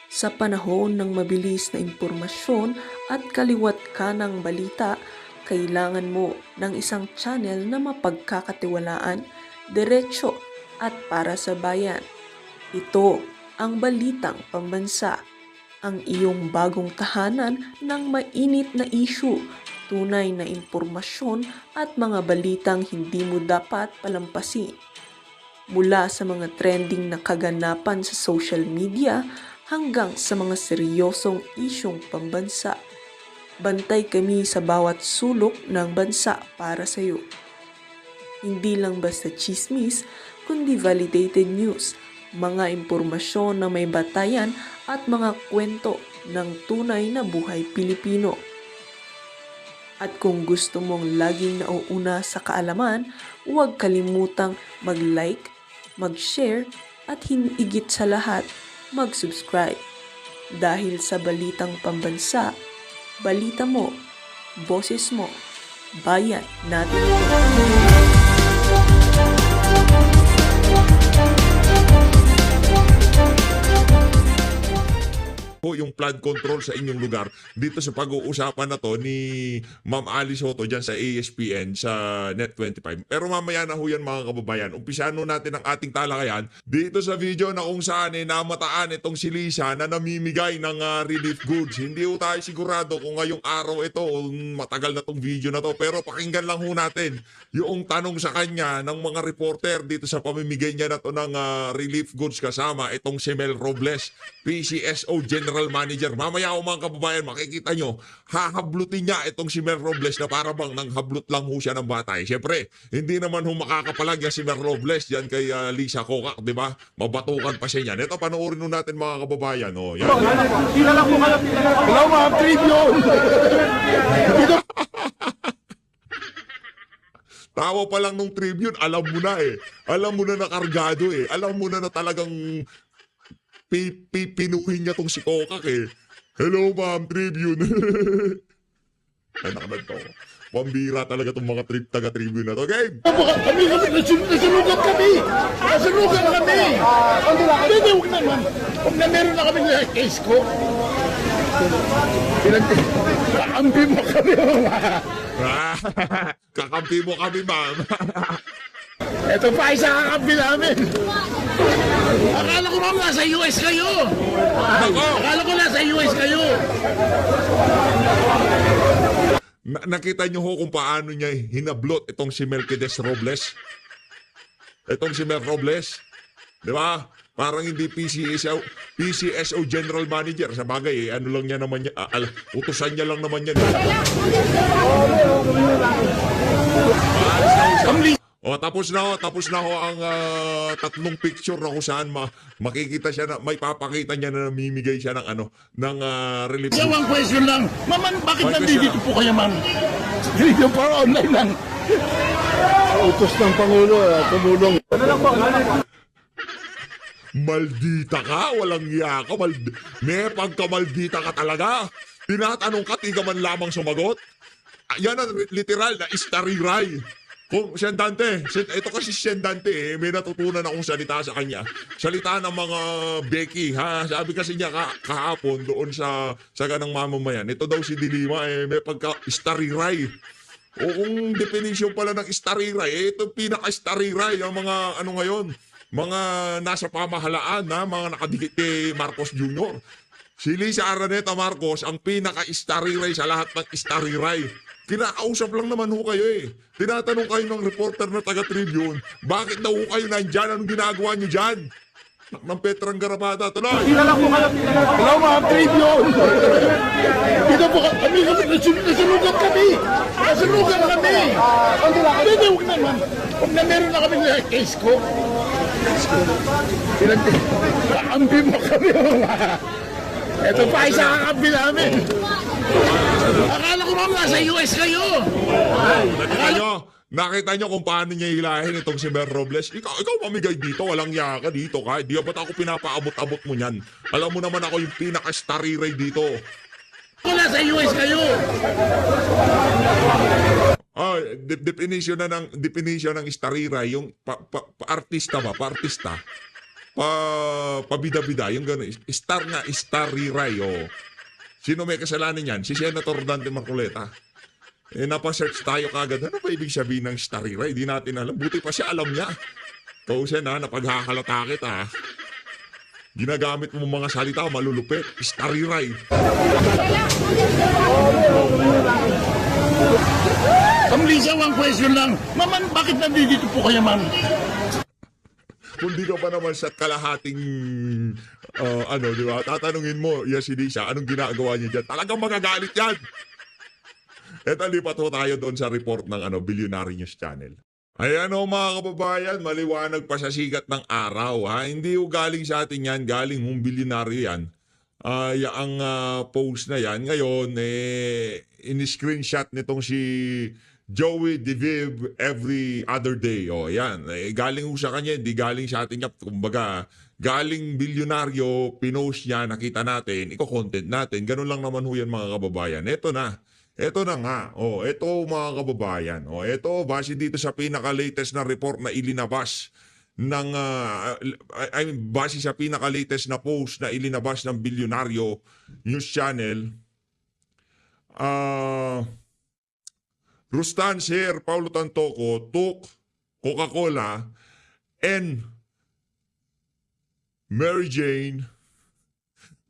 Sa panahon ng mabilis na impormasyon at kaliwat kanang balita, kailangan mo ng isang channel na mapagkakatiwalaan, diretsyo at para sa bayan. Ito ang Balitang Pambansa, ang iyong bagong tahanan ng mainit na issue, tunay na impormasyon at mga balitang hindi mo dapat palampasin. Mula sa mga trending na kaganapan sa social media hanggang sa mga seryosong isyong pambansa. Bantay kami sa bawat sulok ng bansa para sa iyo. Hindi lang basta chismis, kundi validated news, mga impormasyon na may batayan at mga kwento ng tunay na buhay Pilipino. At kung gusto mong laging nauuna sa kaalaman, huwag kalimutang mag-like, mag-share at higit sa lahat, mag-subscribe. Dahil sa Balitang Pambansa, balita mo, boses mo, bayan natin ito. Yung flood control sa inyong lugar dito sa pag-uusapan na to ni Ma'am Ali Soto dyan sa ASPN sa Net25. Pero mamaya na ho yan mga kababayan. Umpisahan natin ang ating talakayan dito sa video na kung saan namataan itong si Lisa na namimigay ng relief goods. Hindi ho tayo sigurado kung ngayong araw ito o matagal na tong video na to, pero pakinggan lang ho natin yung tanong sa kanya ng mga reporter dito sa pamimigay niya na to ng relief goods kasama itong si Mel Robles, PCSO General Manager. Mamaya ako mga kababayan, makikita nyo, hahablutin niya itong si Mel Robles na para bang nanghablot lang ho siya ng batay. Siyempre, hindi naman ho makakapalag yan si Mel Robles yan kay Lisa Kokak, di ba? Mabatukan pa siya yan. Ito, panoorin ho natin mga kababayan. Oh, yan. Hello mga tribune! Tawa pa lang nung Tribune, alam mo na eh. Alam mo na nakargado eh. Alam mo na na talagang pinuhin niya tong si Kokak eh. Hello ma'am, Tribune. Anak na to. Pambira talaga tong mga taga-Tribune na to. Game! Kami, nasunugan kami! Nasunugan kami! Hindi, huwag naman. Huwag na meron na kami na case ko. Kakampi mo kami, mga. Kakampi mo kami, ma'am. Ito pa isa kakampi namin. Akala ko ma'am nasa US kayo. Akala ko nasa US kayo. Nakita niyo ho kung paano niya hinablot itong si Melquiades Robles? Itong si Mel Robles. Di ba? Parang hindi PCSO General Manager. Sa bagay, ano lang niya naman niya, utusan niya lang naman yan. Tapos na ho ang tatlong picture na kung saan makikita siya na may papakita niya na namimigay siya ng relief. One question lang. Ma'am, bakit One nandito po kayo, ma'am? Video para online lang. Utos ng Pangulo, tumulong. Maldita ka, walang iya ka, may pagkamaldita ka talaga. Tinatanong ka, di ka man lamang sumagot. Yan ang literal na istariray. Kung Sendante, ito kasi si Sendante may natutunan akong salita sa kanya. Salita ng mga Becky, ha? Sabi kasi niya kahapon doon sa ganang mamamayan. Ito daw si Dilima, may pagka-istariray. O kung definition pala ng istariray, ito pinaka-istariray ang mga ngayon. Mga nasa pamahalaan na mga nakadikit kay Marcos Jr. Si Lisa Araneta Marcos ang pinaka-istariray sa lahat ng istariray. Kinakausap lang naman ho kayo eh. Tinatanong kayo ng reporter na taga-Tribune, bakit daw kayo nandyan? Anong ginagawa nyo dyan? Ng Petrang Garapata, tuloy! Hello mga tribune! Dito po kami, nasunugan kami! Nasunugan kami! Hindi, huwag naman. Huwag na meron na kami na case ko. Kakampi mo kami, mga. Ito pa isa kakampi namin. Akala ko ma'am nasa US kayo. Nakita nyo kung paano niya hilahin itong si Mel Robles? Ikaw mamigay dito, walang yaka dito ka. Di ba't ako pinapaabot-abot mo niyan? Alam mo naman ako yung pinaka-stariray dito. Ako nasa US kayo. Definition ng istariray, yung artista ba? Pa-artista. pabida-bida, yung gano'n. Star nga, Starry Ray, oh. Sino may kasalanan yan? Si Senator Dante Marcoleta. Napasearch tayo kagad. Ano ba ibig sabihin ng Starry Ray? Di natin alam. Buti pa siya alam niya. Kausen ha, napaghahalata kita ha. Ginagamit mo mga salita, malulupit. Starry Ray. Ma'am Lisa, one question lang. Ma'am, bakit nandito po kayo, ma'am? Kung di ka pa naman sa kalahating, di ba? Tatanungin mo, si Lisa, anong ginagawa niya dyan? Talagang magagalit yan. Eto, lipat ho tayo doon sa report ng Billionaire News Channel. Ayan o mga kababayan, maliwanag pa sa sikat ng araw. Ha? Hindi ho galing sa atin yan, galing hong bilyonaryo yan. Ang post na yan, ngayon, in-screenshot nitong si Joey DeViv every other day. O yan, galing ho sa kanya, hindi galing sa atin. Kumbaga, galing bilyonaryo, pinost niya, nakita natin, iko-content natin. Ganun lang naman ho yan mga kababayan. Ito na nga. Ito mga kababayan. Ito base dito sa pinaka-latest na report na ilinabas ng base sa pinaka-latest na post na ilinabas ng Bilyonaryo News Channel. Rustan Sir Paulo Tantoco took Coca-Cola and Mary Jane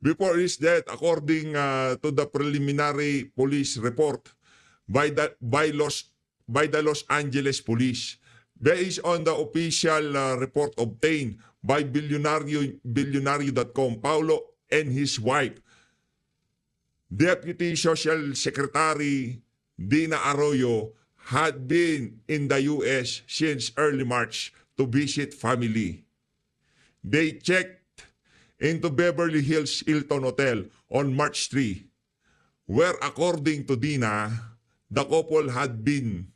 before his death, according to the preliminary police report by the Los Angeles Police, based on the official report obtained by Billionario.com, Paulo and his wife, Deputy Social Secretary Dina Arroyo, had been in the U.S. since early March to visit family. They checked into Beverly Hills Hilton Hotel on March 3, where according to Dina, the couple had been.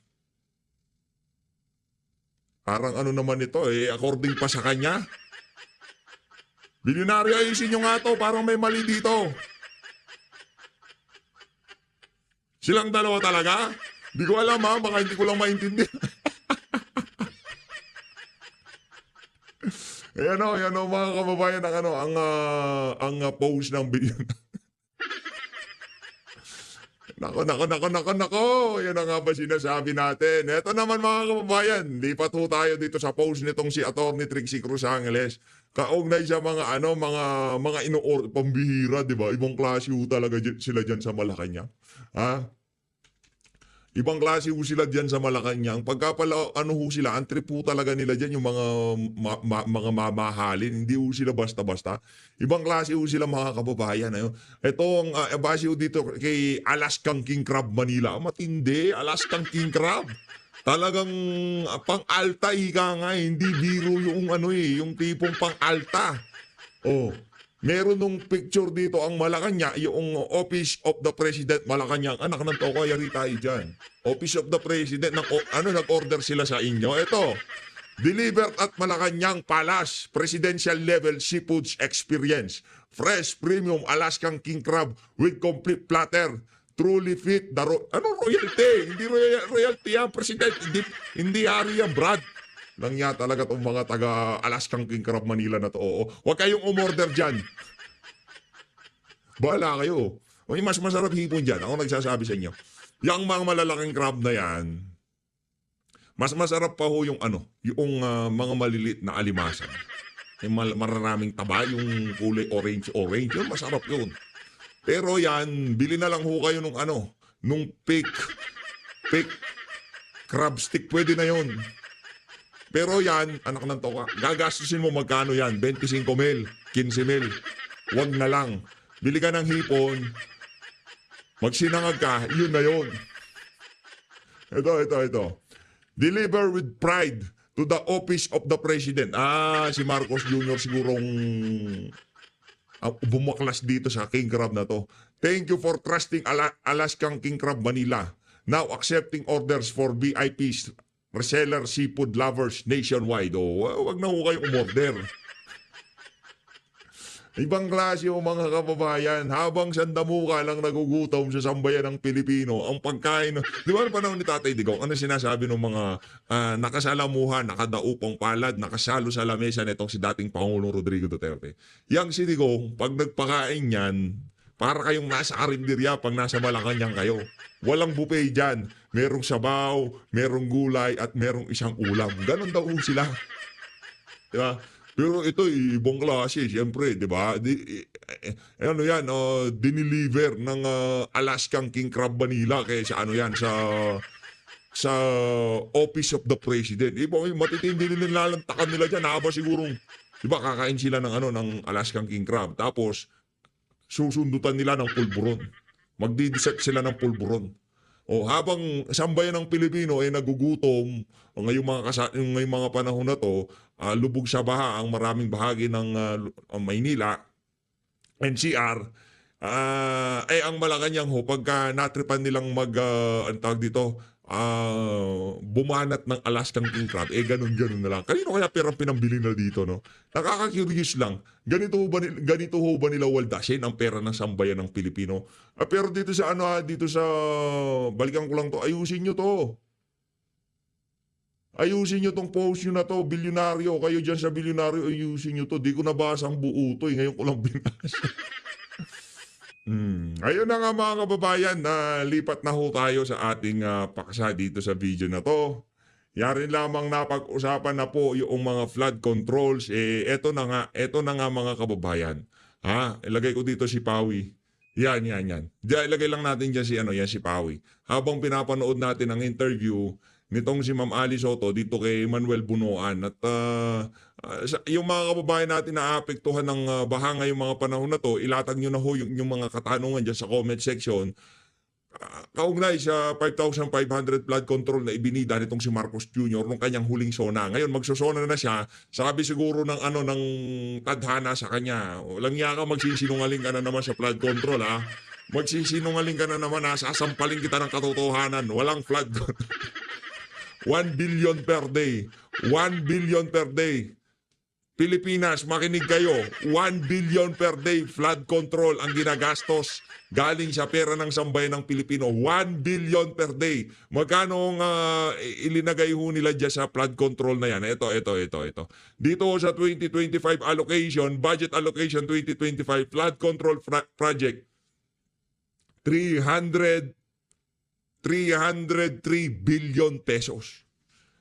Parang naman ito according pa sa kanya. Bilyonaryo, ayusin nyo nga to, parang may mali dito. Silang dalawa talaga? Hindi ko alam ha, baka hindi ko lang maintindihan. Ayan o, mga kababayan, ang post ng video. Nako. Yan ang nga ba sinasabi natin. Ito naman mga kababayan, lipat ho tayo dito sa post nitong si Atty. Trixie Cruz Angeles. Kaugnay sa mga pambihira, di ba? Ibang klase ho talaga sila dyan sa Malacanang. Ha? Ibang klase ho sila dyan sa Malacanang. Pagka pala, sila, ang trip ho talaga nila dyan, yung mga mamahalin. Hindi ho sila basta-basta. Ibang klase ho sila mga kababayan. Ito ang base ho dito kay Alaskan King Crab Manila. Matindi, Alaskan King Crab. Talagang pang-alta ika nga. Hindi biro yung yung tipong pang-alta. Meron nung picture dito ang Malacanang, yung Office of the President Malacanang. Anak ng toko, yari tayo dyan. Office of the President, nag-order sila sa inyo. Ito, delivered at Malacanang Palace, Presidential Level Seafoods Experience. Fresh, premium Alaskan King Crab with complete platter. Truly fit the royalty? Hindi royalty yan, President. Hindi hari yan, Brad. Lang niya talaga itong mga taga Alaskan King Crab Manila na to. Huwag kayong umorder dyan. Bahala kayo. Mas masarap hipon dyan. Ako nagsasabi sa inyo. Yung mga malalaking crab na yan, mas masarap pa ho yung mga maliliit na alimasan. Yung mararaming taba, yung kulay orange. Yun, masarap yun. Pero yan, bili na lang ho kayo nung fake crab stick. Pwede na yun. Pero yan, anak ng toka, gagastusin mo magkano yan? 25 mil, 15 mil. Huwag na lang. Bili ka ng hipon, magsinangag ka, yun na yun. Ito. Deliver with pride to the Office of the President. Si Marcos Jr. sigurong bumaklas dito sa King Crab na to. Thank you for trusting Alaskan King Crab Manila. Now accepting orders for VIPs, reseller seafood lovers nationwide. Wag na ho kayong umorder. Ibang klase yung mga kababayan. Habang sandamuka lang nagugutom sa sambayan ng Pilipino, ang pagkain, di ba ang panahon ni Tatay Digong, ano sinasabi ng mga nakasalamuhan, nakadaupang palad, nakasalo sa lamesa nitong si dating Pangulong Rodrigo Duterte. Yang si Digong, pag nagpakain yan, para kayong nasa karinderya pag nasa Malacanang kayo. Walang buffet dyan. Merong sabaw, merong gulay, at merong isang ulam. Ganon daw sila. Diba? Pero ito, ibang klase, siyempre, di ba? Ano yan, diniliver ng Alaskan King Crab Manila kaysa ano yan, sa Office of the President. Iba, matitindi nilalantakan nila dyan. Haba sigurong, di ba, kakain sila ng, ng Alaskan King Crab. Tapos, susundutan nila ng pulburon. Magdidiset sila ng pulburon. O habang sambayan ng Pilipino ay nagugutom, ngayong mga panahon na to, lubog sa baha ang maraming bahagi ng Maynila, NCR, ang Malacanang ho, pagka natripan nilang ang tawag dito, bumanat ng Alaskan King Crab, ganun-ganun na lang. Kanino kaya perang pinambili na dito, no? Nakaka-curious lang. Ganito ho ba nila waldasin ang pera ng sambayan ng Pilipino? Pero dito sa dito sa balikan ko lang to, ayusin nyo to. Ayusin nyo tong post nyo na to, bilyonaryo. Kayo dyan sa bilyonaryo, ayusin nyo to. Di ko nabasa ang buo to, ngayon ko lang binasa. Ayun na nga mga kababayan, lipat na ho tayo sa ating paksa dito sa video na to. Yarin lamang napag-usapan na po yung mga flood controls. Eto na nga mga kababayan. Ilagay ko dito si Pawi. Yan. Diyan, ilagay lang natin dyan si Pawi. Habang pinapanood natin ang interview nitong si Ma'am Ali Soto dito kay Manuel Bunoan. At yung mga kababayan natin na apektuhan ng baha ngayong mga panahon na to, ilatag nyo na ho yung mga katanungan dyan sa comment section. Kaugnay sa 5,500 flood control na ibinida nitong si Marcos Jr. nung kanyang huling sona. Ngayon magsosona na siya, sabi siguro ng tadhana sa kanya. Walang yaka, magsisinungaling ka na naman sa flood control Magsisinungaling ka na naman sasampalin kita ng katotohanan. Walang flood control. 1 billion per day. 1 billion per day. Pilipinas, makinig kayo. 1 billion per day flood control ang ginagastos galing sa pera ng sambayan ng Pilipino. 1 billion per day. Magkano ang ilinagay ho nila dyan sa flood control na yan? Ito. Dito sa 2025 allocation, budget allocation 2025 flood control project, 303 billion pesos.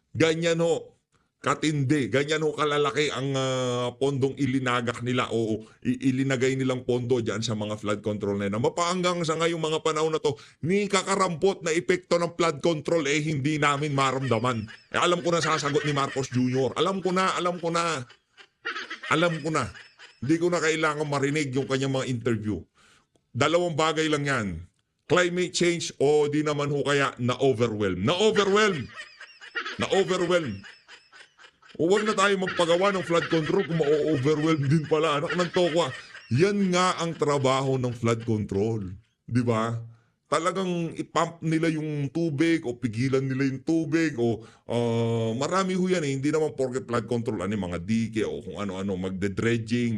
Ganyan ho katindi, ganyan ho kalalaki ang pondong ilinagak nila o ilinagay nilang pondo dyan sa mga flood control na yan. Mapahanggang sa ngayong mga panahon na to, ni kakarampot na epekto ng flood control hindi namin maramdaman. Alam ko na sasagot ni Marcos Jr. Alam ko na. Hindi ko na kailangan marinig yung kanyang mga interview. Dalawang bagay lang yan. Climate change o di naman ho kaya na-overwhelm. Huwag na tayo magpagawa ng flood control kung ma-overwhelm din pala. Anak ng tokwa. Yan nga ang trabaho ng flood control. Di ba? Talagang ipump nila yung tubig o pigilan nila yung tubig o marami ho yan Hindi naman porke flood control, mga dike o kung ano-ano, magde-dredging,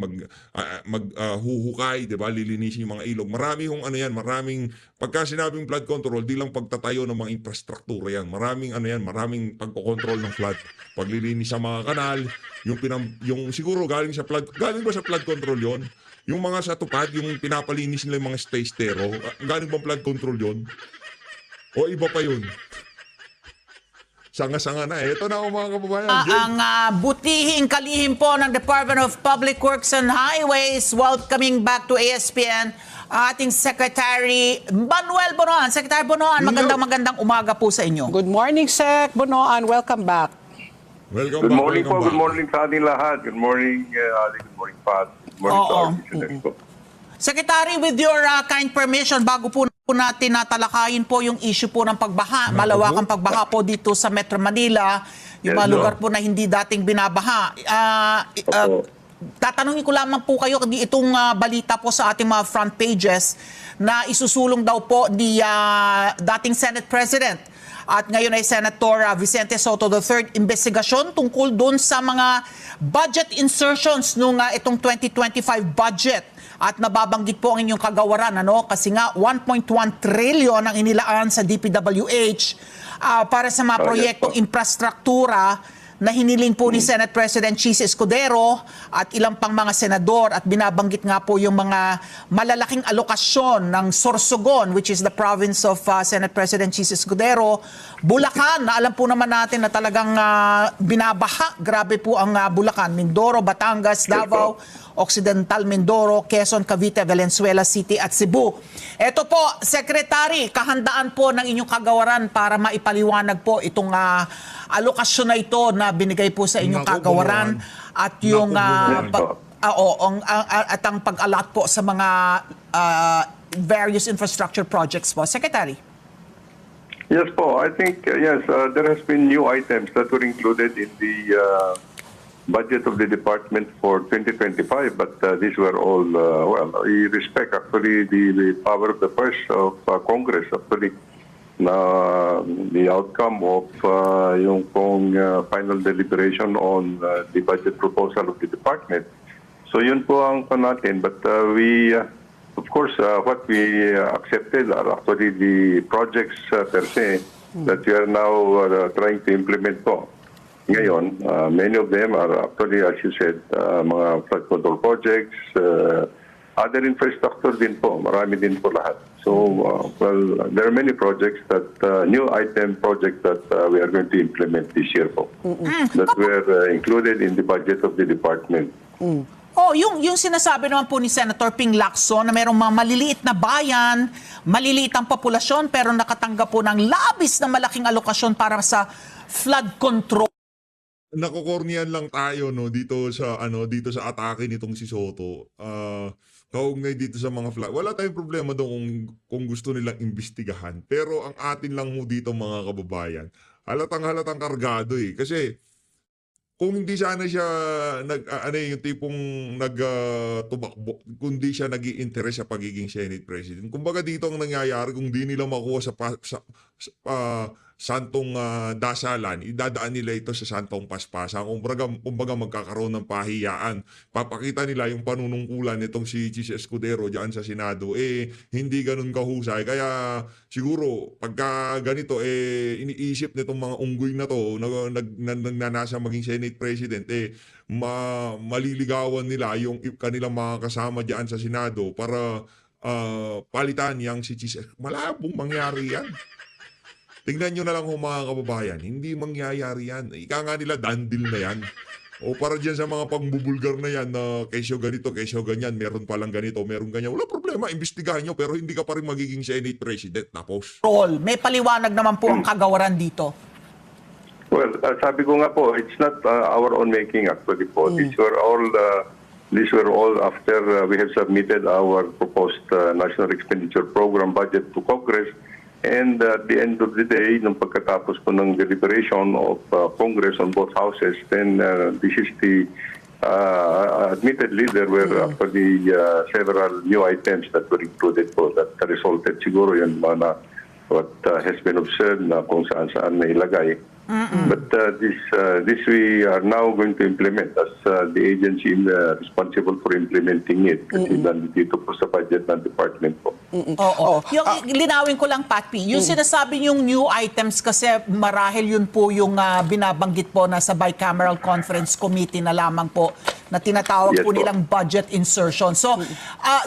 maghuhukay, di ba? Lilinisin yung mga ilog. Marami hong maraming, pagka sinabing flood control, di lang pagtatayo ng mga infrastruktura yan. Maraming pagkokontrol ng flood. Paglilinis sa mga kanal, yung siguro galing ba sa flood control yon? Yung mga sa tupad, yung pinapalinis nila yung mga stay-stero, galing bang flood control yon? O iba pa yun? Sanga-sanga na. Ito na mga kababayan. Ang butihing kalihim po ng Department of Public Works and Highways, welcoming back to ASPN, ating Secretary Manuel Bunoan. Secretary Bunoan, magandang umaga po sa inyo. Good morning, Sec Bunoan. Welcome back. Welcome Good back, morning welcome po. back. Good morning sa ating lahat. Good morning, Ali. Good morning, Pat. Good morning to our listeners po. Secretary, with your kind permission, bago po natin natalakayin po yung issue po ng pagbaha, malawakang pagbaha po dito sa Metro Manila, yung mga Yes, lugar sir. po na hindi dating binabaha. Tatanungin ko lamang po kayo, itong balita po sa ating mga front pages na isusulong daw po ni dating Senate President At ngayon ay Senator Vicente Soto III, investigasyon tungkol dun sa mga budget insertions nung itong 2025 budget. At nababanggit po ang inyong kagawaran, kasi nga 1.1 trillion ang inilaan sa DPWH para sa mga proyektong infrastruktura na hiniling po ni Senate President Chis Escudero at ilang pang mga senador, at binabanggit nga po yung mga malalaking alokasyon ng Sorsogon, which is the province of Senate President Chis Escudero. Bulacan, na alam po naman natin na talagang binabaha. Grabe po ang Bulacan, Mindoro, Batangas, Davao, Occidental Mindoro, Quezon, Cavite, Valenzuela City at Cebu. Ito po, Secretary, kahandaan po ng inyong kagawaran para maipaliwanag po itong alokasyon na ito na binigay po sa inyong Naku, kagawaran at yung Naku, at ang pag-alat po sa mga various infrastructure projects po. Secretary. Yes po, I think, yes, there has been new items that were included in the budget of the department for 2025, but these were all, we respect actually the power of the purse of Congress, actually, na the outcome of yung pong final deliberation on the budget proposal of the department. So yun po ang pa natin, but we, of course, what we accepted are actually the projects per se that we are now trying to implement po. Ngayon, many of them are actually, as you said, mga flood control projects, other infrastructure din po, marami din po lahat. So, well, there are many projects that, new item projects that we are going to implement this year po, that were included in the budget of the department. Yung sinasabi naman po ni Senator Ping Lacson na mayroong mga maliliit na bayan, maliliit ang populasyon, pero nakatanggap po ng labis na malaking alokasyon para sa flood control. Nakokornian lang tayo dito sa atake nitong si Soto. Kaugnay dito sa mga flood. Wala tayong problema doon kung gusto nilang imbestigahan. Pero ang atin lang dito mga kababayan, halatang kargado Kasi kung hindi sana siya yung tipong tumakbo, kundi siya nag-i-interest sa pagiging Senate President. Kumbaga dito ang nangyayari, kung di nila makuha sa santong dasalan, idadaan nila ito sa santong paspasan. Kumbaga magkakaroon ng pahiyaan. Papakita nila yung panunungkulan nitong si Chis Escudero diyan sa Senado. Hindi ganun kahusay. Kaya siguro pagka ganito iniisip nitong mga unggoy na to nagnanasa maging Senate President, maliligawan nila yung kanilang mga kasama diyan sa Senado para palitan yang si Chis. Malabong mangyari yan. Tingnan nyo na lang mga kababayan, hindi mangyayari yan. Ika nga nila, dandil na yan. O para dyan sa mga pangbubulgar na yan na kesyo ganito, kesyo ganyan, meron palang ganito, meron ganyan. Wala problema, imbestigahan nyo, pero hindi ka pa rin magiging Senate President. Tapos. May paliwanag naman po ang kagawaran dito. Well, sabi ko nga po, it's not our own making actually po. These were all after we have submitted our proposed National Expenditure Program budget to Congress. And at the end of the day, nung pagkatapos po ng deliberation of Congress on both houses, then this is the, admittedly, there were actually several new items that were included po that resulted siguro yun na what has been observed na kung saan nailagay. But this we are now going to implement as the agency responsible for implementing it. Kasi nandito po sa budget ng department po. Oo. Linawin ko lang, Pat P. Yung sinasabi yung new items kasi marahil yun po yung binabanggit po na sa Bicameral Conference Committee na lamang po na tinatawag po nilang budget insertion. So,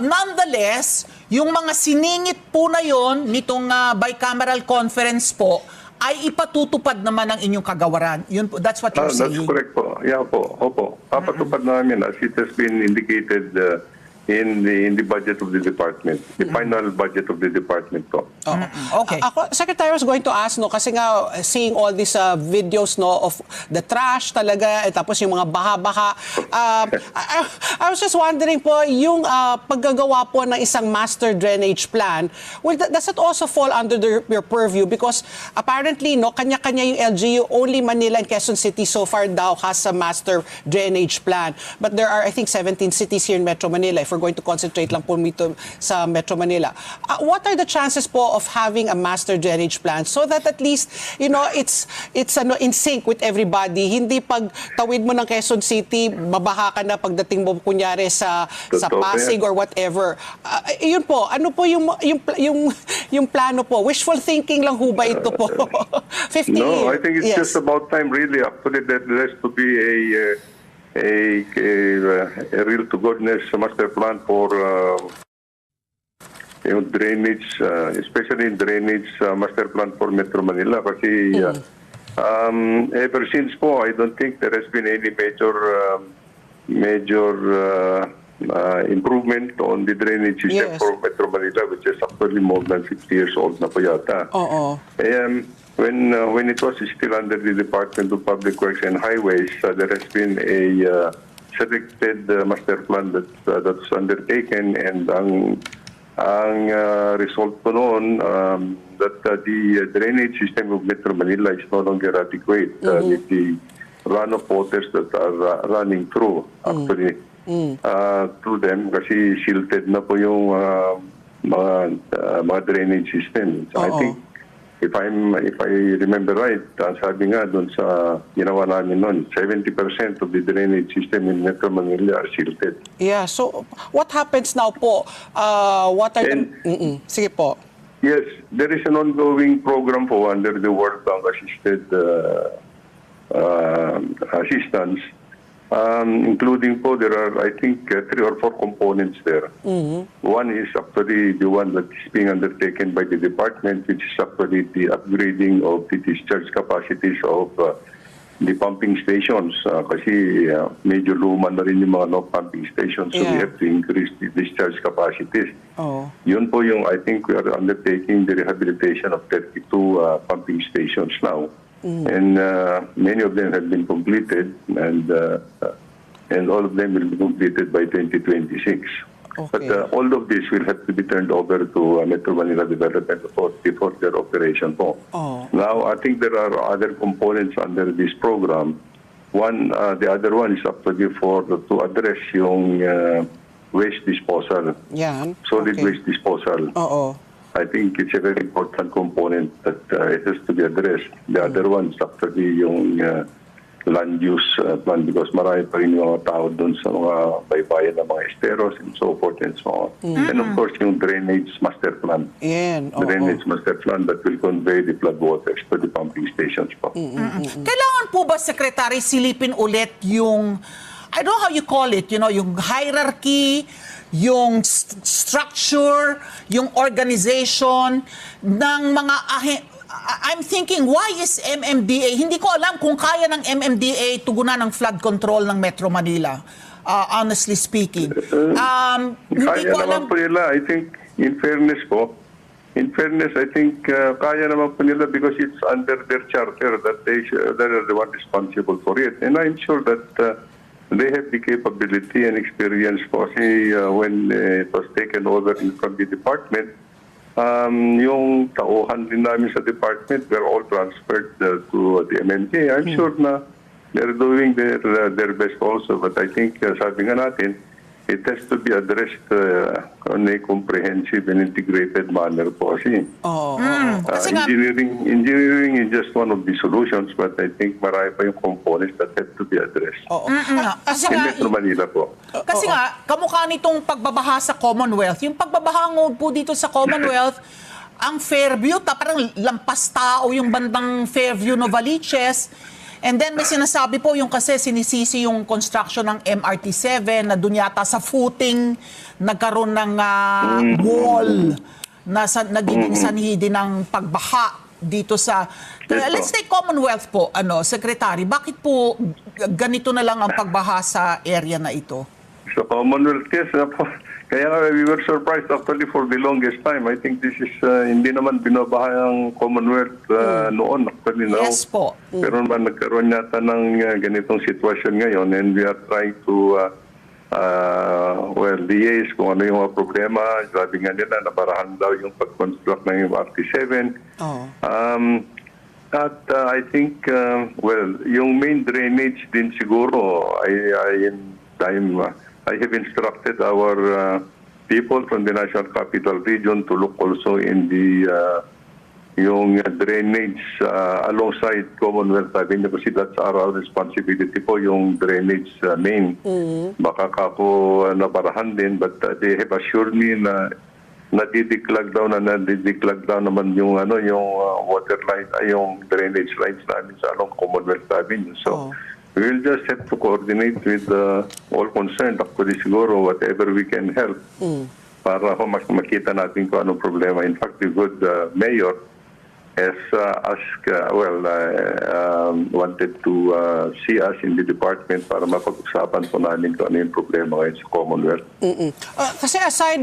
nonetheless, yung mga siningit po na yon nitong Bicameral Conference po, ay ipatutupad naman ang inyong kagawaran. Yun po, that's what you're saying. That's correct po. Yeah po. Opo. Papatupad namin as it has been indicated in the budget of the department. The final budget of the department po. Okay. Ako, Secretary, was going to ask, kasi nga, seeing all these videos, of the trash talaga, tapos yung mga baha-baha. I was just wondering po, yung paggagawa po ng isang master drainage plan, well, does it also fall under your purview? Because apparently, kanya-kanya yung LGU, only Manila and Quezon City so far daw has a master drainage plan. But there are, I think, 17 cities here in Metro Manila. For we're going to concentrate lang po dito sa Metro Manila. What are the chances po of having a master drainage plan so that at least, you know, it's in sync with everybody? Hindi pag tawid mo ng Quezon City, babaha ka na pagdating mo kunyari sa Totoo Pasig yan. or whatever. Yun po, ano po yung plano po? Wishful thinking lang ho ba ito po? 50 No, I think it's yes. just about time, really. Actually, there has to be a real to goodness master plan for drainage, especially drainage master plan for Metro Manila. Kasi ever since po, I don't think there has been any major improvement on the drainage system Yes. for Metro Manila, which is actually more than 50 years old na po yata. Oo. When it was still under the Department of Public Works and Highways, there has been a selected master plan that's undertaken, and ang result po noon that the drainage system of Metro Manila is no longer adequate with the runoff waters that are running through actually through them, kasi silted na po yung mga drainage system. So I think if I remember right, sabi nga doon sa ginawa namin noon, 70% of the drainage system in Metro Manila are silted. Yeah, so what happens now po? What are sige po. Yes, there is an ongoing program po under the World Bank assisted assistance, including po there are, I think, 3 or 4 components there. One is actually the one that is being undertaken by the department, which is actually the upgrading of the discharge capacities of the pumping stations. Kasi medyo luma na rin yung mga pumping stations, so we Yeah. have to increase the discharge capacities. Oh. Yun po yung, I think we are undertaking the rehabilitation of 32 pumping stations now. And many of them have been completed, and all of them will be completed by 2026. But Okay. all of this will have to be turned over to Metro Manila Development Authority for their operation po. Oh. Now, I think there are other components under this program. The other one is actually to address yung waste disposal, Yan. solid Okay. waste disposal. Oo. I think it's a very important component that it has to be addressed. The other one is actually yung land use plan, because marami pa rin yung mga tao doon sa mga baybayin ng mga esteros and so forth and so on. And of course, yung drainage master plan. Yan. Oo. Drainage master plan that will convey the flood waters to the pumping stations po. Kailangan po ba, Secretary, silipin ulit yung, I don't know how you call it, you know, yung hierarchy, yung structure, yung organization ng mga I'm thinking, why is MMDA? Hindi ko alam kung kaya ng MMDA tugunan ng flood control ng Metro Manila. Honestly speaking. Hindi Kaya ko alam. naman po nila. I think, in fairness, I think kaya naman po nila, because it's under their charter that they are the one responsible for it. And I'm sure that they have the capability and experience po. Kasi when it was taken over from the department, yung tauhan din namin sa department were all transferred to the MMDA. I'm sure na they're doing their best also. But I think, sabi nga natin, it has to be addressed on a comprehensive and integrated manner po. Kasi Kasi nga, engineering is just one of the solutions, but I think marami pa yung components that have to be addressed. kasi In nga, Metro Manila po. Kasi nga, kamukha nitong pagbabaha sa Commonwealth, yung pagbabaha po dito sa Commonwealth, ang Fairview, parang lampas tao yung bandang Fairview, Novaliches. And then may sinasabi po yung kasi sinisisi yung construction ng MRT7 na dun yata sa footing nagkaroon ng wall na nagiging sanhi din ng pagbaha dito sa... Let's take Commonwealth po, Secretary. Bakit po ganito na lang ang pagbaha sa area na ito? Sa Commonwealth, yes. Kaya nga, we were surprised actually for the longest time. I think this is, hindi naman binabaha ang Commonwealth noon, actually now. Yes po. Pero naman nagkaroon yata ng ganitong sitwasyon ngayon, and we are trying to, liaise kung ano yung mga problema. Sabi nga nila, nabarahan daw yung pag-construct ng MRT7. At I think, yung main drainage din siguro, I have instructed our people from the National Capital Region to look also in the yung drainage alongside Commonwealth Avenue kasi that's our responsibility po yung drainage main. Baka kako nabarahan din but they have assured me na nadidiklag daw naman yung yung water line ay yung drainage lines namin sa along Commonwealth Avenue. So we will just have to coordinate with all concerned. Actually siguro whatever we can help para makita natin kung anong problema. In fact, the good mayor has wanted to see us in the department para mapag-usapan po namin kung ano yung problema ngayon sa Commonwealth. Kasi aside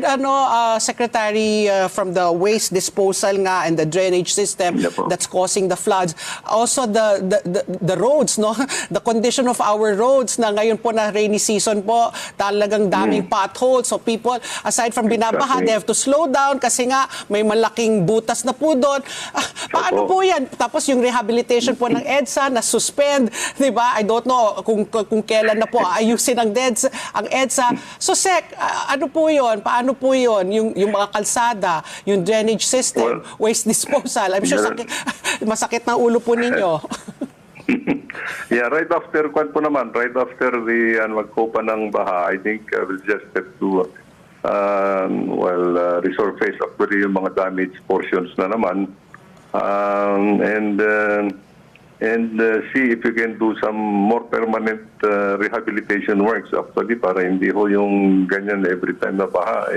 Secretary, from the waste disposal nga and the drainage system Yeah po. that's causing the floods, also the roads, no, the condition of our roads na ngayon po na rainy season po, talagang daming potholes, so people aside from binabaha, Exactly. they have to slow down kasi nga may malaking butas na po doon. Paano po yan? Tapos yung rehabilitation po ng EDSA na suspend, di ba? I don't know kung kailan na po ayusin ang EDSA. So Sec, ano po yun? Paano po yun? Yung mga kalsada, yung drainage system, waste disposal. I'm sure masakit na ulo po ninyo. Yeah, right after the magkopa ng baha, I think we'll just have to resurface actually yung mga damaged portions na naman. And see if you can do some more permanent rehabilitation works actually para hindi ho yung ganyan every time na baha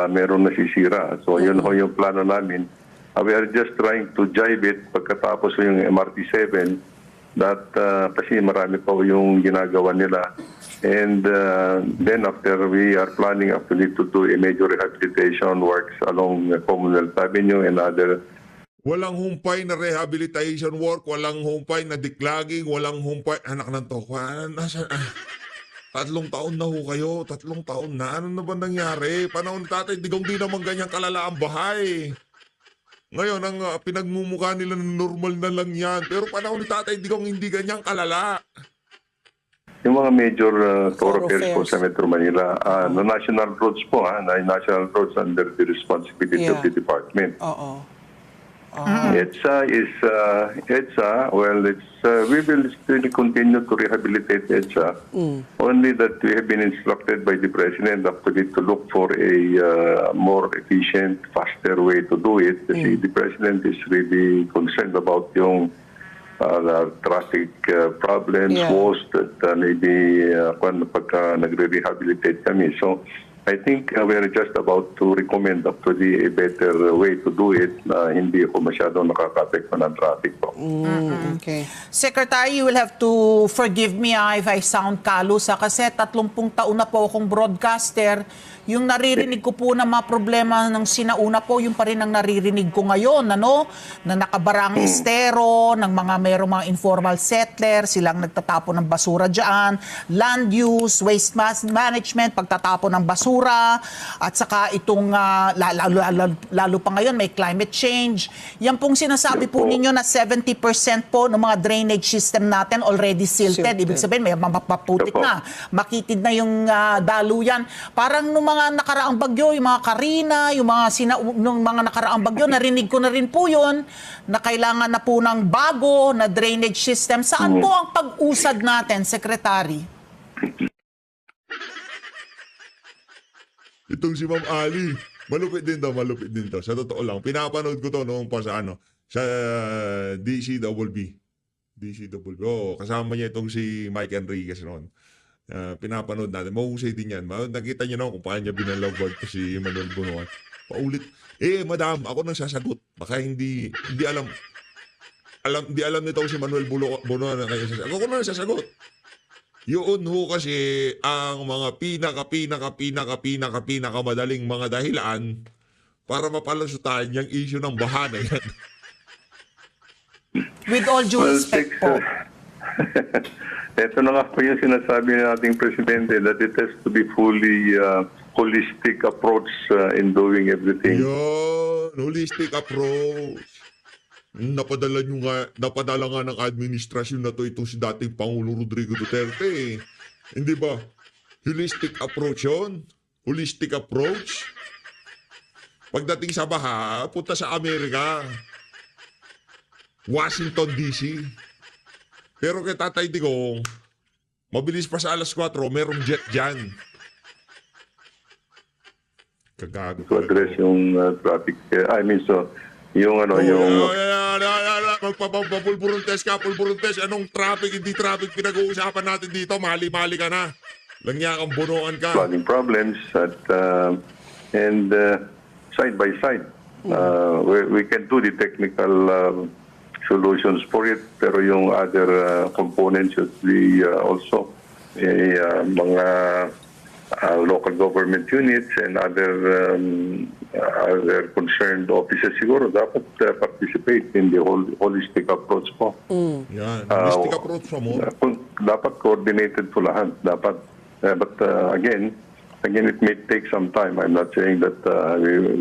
meron nasisira. So yun ho yung plano namin. We are just trying to jibe it pagkatapos ho yung MRT7 that kasi marami pa ho yung ginagawa nila. And then after we are planning actually to do a major rehabilitation works along Commonwealth Avenue and other. Walang humpay na rehabilitation work, walang humpay na declogging, walang humpay... Anak ng tokwa, nasa... 3 taon na ho kayo, 3 taon na. Ano na ba nangyari? Panahon ni Tatay Digong di naman ganyang kalala ang bahay. Ngayon, ang pinagmumukha nila normal na lang yan. Pero panahon ni Tatay Digong hindi ganyang kalala. Yung mga major thoroughfares po Thoroughfares. sa Metro Manila, na national roads po, na national roads under the responsibility of the department. Oo. EDSA is we will still continue to rehabilitate EDSA. Only that we have been instructed by the President actually to look for a more efficient, faster way to do it. Kasi the President is really concerned about yung traffic problems, Yeah. woes that maybe pagka nagre-rehabilitate kami. So I think we are just about to recommend actually a better way to do it na hindi ko masyadong nakaka-apekto ng traffic po. Okay. Secretary, you will have to forgive me if I sound kalus kasi 30 taon na po akong broadcaster. Yung naririnig ko po na mga problema ng sinauna po, yung pa rin ang naririnig ko ngayon, ano? Na nakabarang estero, ng merong mga informal settler, silang nagtatapon ng basura dyan, land use, waste management, pagtatapon ng basura, at saka itong, lalo pa ngayon, may climate change. Yan pong sinasabi po ninyo na 70% po ng mga drainage system natin already silted. Ibig sabihin, may mapaputik na. Makitid na yung daluyan. Parang nung mga nakaraang bagyo, yung mga Karina, yung mga nakaraang bagyo, narinig ko na rin po yun na kailangan na po ng bago na drainage system. Saan po ang pag-usad natin, Secretary? Itong si Ma'am Ali, malupit din to. Sa totoo lang, pinapanood ko to noong pa sa DCWB. Oo, kasama niya itong si Mike Enriquez noon. Pinapanood natin. Mahusay din yan. Nakita niyo naman kung paano niya binalawag to si Manuel Bonoan. Paulit. Madam, ako nang sasagot. Baka hindi alam nito si Manuel Bonoan na kayo sasagot. Ako nang sasagot. Yun ho kasi ang mga pinakamadaling mga dahilan para mapalusutan yung issue ng baha na yan. With all due respect po. Ito na nga po yung sinasabi ng ating Presidente that it has to be fully holistic approach in doing everything. Yun, holistic approach. Napadala nga ng administrasyon na to itong si dating Pangulo Rodrigo Duterte. Hindi ba? Holistic approach yun. Holistic approach. Pagdating sa baha, punta sa Amerika. Washington, D.C. Pero kay Tatay Digong, mabilis pa sa alas 4, merong jet dyan. Kagago. To address yung traffic. Yung Magpapulburon test ka, pulburon test. Anong traffic, hindi traffic pinag-uusapan natin dito? Mali-mali ka na. Langya kang bunuan ka. flooding problems and side by side. We can do the technical solutions for it, pero yung other components that we also mga local government units and other concerned offices siguro dapat participate in the holistic approach po. Yan. Holistic approach mo. Dapat coordinated po lahat. Dapat, but again, it may take some time. I'm not saying that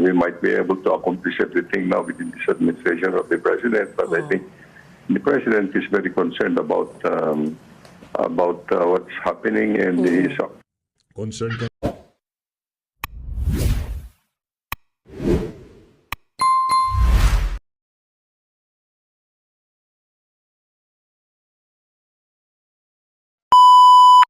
we might be able to accomplish everything now within this administration of the president, but I think the president is very concerned about what's happening and he's Concerned